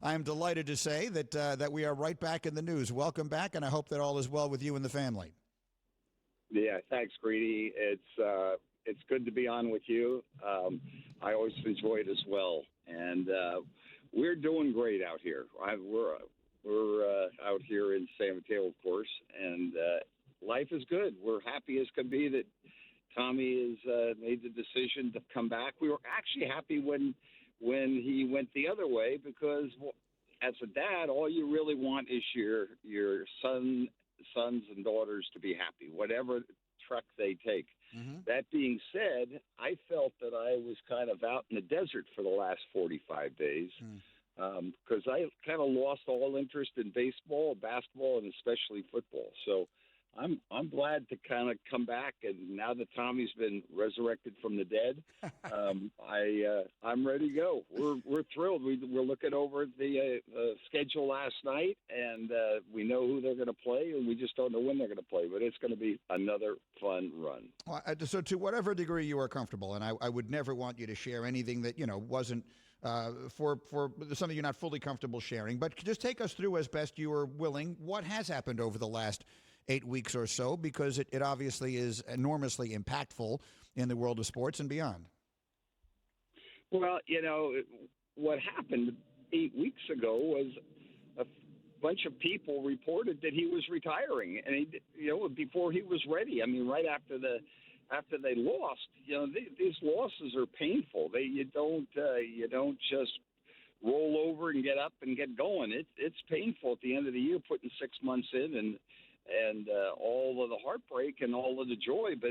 I am delighted to say that we are right back in the news. Welcome back, and I hope that all is well with you and the family. Yeah, thanks, Greeny. It's good to be on with you. I always enjoy it as well, and we're doing great out here. We're out here in San Mateo, of course, and life is good. We're happy as can be that Tommy has made the decision to come back. We were actually happy when he went the other way because, as a dad, all you really want is your sons and daughters to be happy, whatever truck they take. Mm-hmm. That being said, I felt that I was kind of out in the desert for the last 45 days because I kind of lost all interest in baseball, basketball, and especially football. So I'm glad to kind of come back, and now that Tommy's been resurrected from the dead, I'm ready to go. We're thrilled. We're looking over the schedule last night, and we know who they're going to play, and we just don't know when they're going to play. But it's going to be another fun run. Well, so to whatever degree you are comfortable, and I would never want you to share anything that wasn't for something you're not fully comfortable sharing. But just take us through as best you are willing. What has happened over the last 8 weeks or so, because it obviously is enormously impactful in the world of sports and beyond. Well, what happened 8 weeks ago was a bunch of people reported that he was retiring, and before he was ready. I mean, right after they lost, these losses are painful. You don't just roll over and get up and get going. It's painful at the end of the year, putting 6 months in and all of the heartbreak and all of the joy, but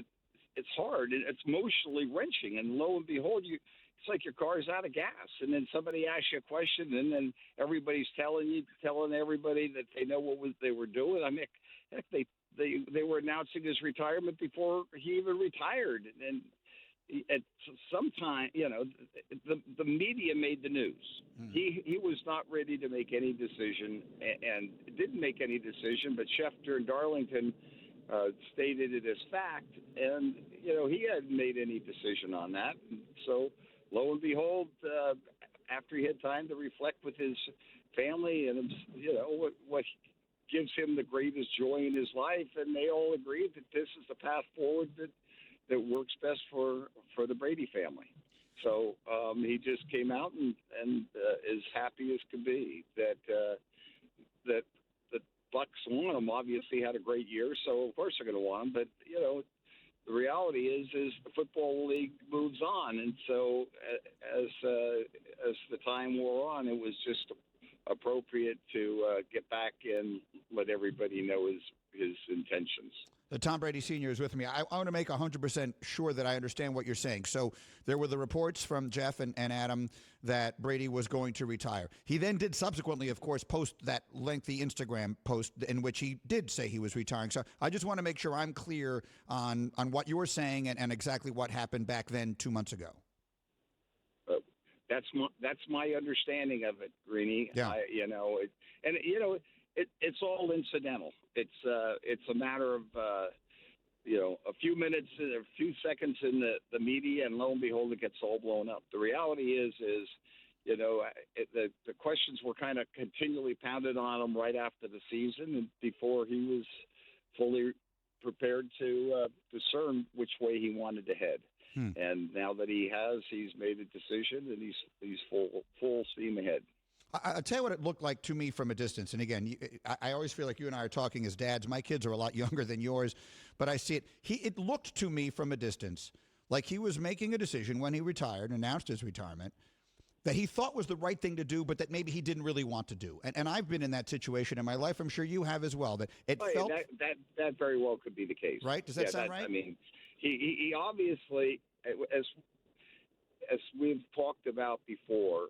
it's hard. It's emotionally wrenching, and lo and behold, it's like your car's out of gas, and then somebody asks you a question, and then everybody's telling everybody that they know what they were doing. I mean, heck, they were announcing his retirement before he even retired, and at some time, the media made the news. He was not ready to make any decision, and didn't make any decision. But Schefter and Darlington stated it as fact, and he hadn't made any decision on that. So, lo and behold, after he had time to reflect with his family and what gives him the greatest joy in his life, and they all agreed that this is the path forward that works best for the Brady family. So he just came out and is happy as could be that the Bucs want him. Obviously had a great year, so of course they're going to want him. But the reality is the football league moves on, and so as the time wore on, it was just appropriate to get back and let everybody know his intentions. Tom Brady Sr. is with me. I want to make 100% sure that I understand what you're saying. So there were the reports from Jeff and Adam that Brady was going to retire. He then did subsequently, of course, post that lengthy Instagram post in which he did say he was retiring. So I just want to make sure I'm clear on what you were saying and exactly what happened back then 2 months ago. That's my understanding of it, Greeny. Yeah. It's all incidental. It's a matter of a few minutes, a few seconds in the media, and lo and behold, it gets all blown up. The reality is the questions were kind of continually pounded on him right after the season, and before he was fully prepared to discern which way he wanted to head. And now that he's made a decision, and he's full steam ahead. I'll tell you what it looked like to me from a distance. And again, I always feel like you and I are talking as dads. My kids are a lot younger than yours, but I see it. It looked to me from a distance like he was making a decision when he retired, announced his retirement, that he thought was the right thing to do, but that maybe he didn't really want to do. And I've been in that situation in my life. I'm sure you have as well. That it felt that very well could be the case. Right? Does that sound right? I mean, he obviously, as we've talked about before,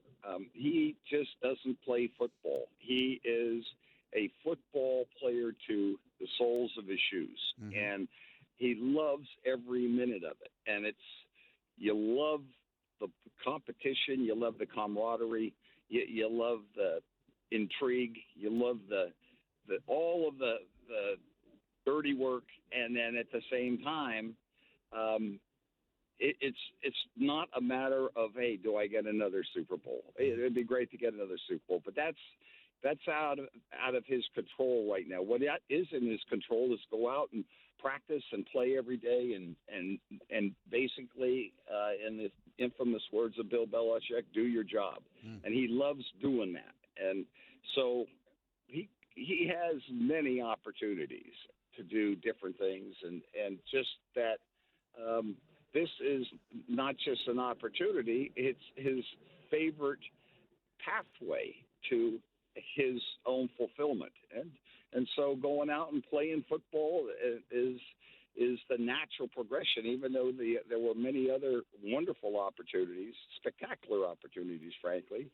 he just doesn't play football. He is a football player to the soles of his shoes, and he loves every minute of it. And you love the competition, you love the camaraderie, you love the intrigue, you love the all of the dirty work, and then at the same time, it's not a matter of, hey, do I get another Super Bowl? It'd be great to get another Super Bowl, but that's out of his control right now. What that is in his control is go out and practice and play every day, and basically, in the infamous words of Bill Belichick, do your job. And he loves doing that. And so he has many opportunities to do different things, and just that this is not just an opportunity, it's his favorite pathway to his own fulfillment. And so going out and playing football is the natural progression, even though there were many other wonderful opportunities, spectacular opportunities, frankly.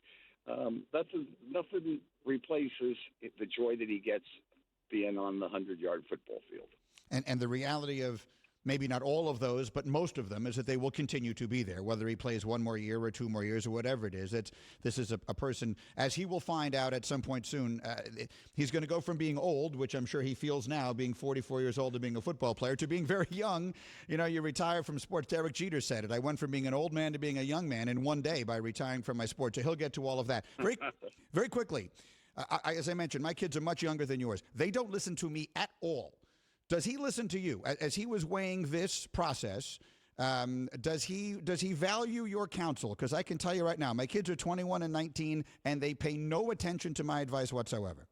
Nothing replaces the joy that he gets being on the 100-yard football field. And the reality of maybe not all of those, but most of them, is that they will continue to be there, whether he plays one more year or 2 more years or whatever it is. This is a person, as he will find out at some point soon, he's going to go from being old, which I'm sure he feels now, being 44 years old and being a football player, to being very young. You know, you retire from sports. Derek Jeter said it. I went from being an old man to being a young man in one day by retiring from my sport. So he'll get to all of that. Very quickly, as I mentioned, my kids are much younger than yours. They don't listen to me at all. Does he listen to you as he was weighing this process? Does he value your counsel? Because I can tell you right now, my kids are 21 and 19, and they pay no attention to my advice whatsoever.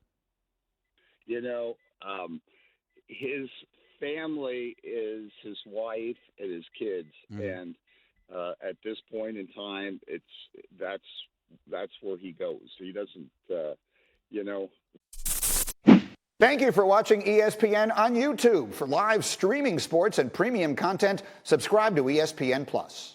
You know, his family is his wife and his kids, and at this point in time, that's where he goes. He doesn't, you know. Thank you for watching ESPN on YouTube. For live streaming sports and premium content, subscribe to ESPN+.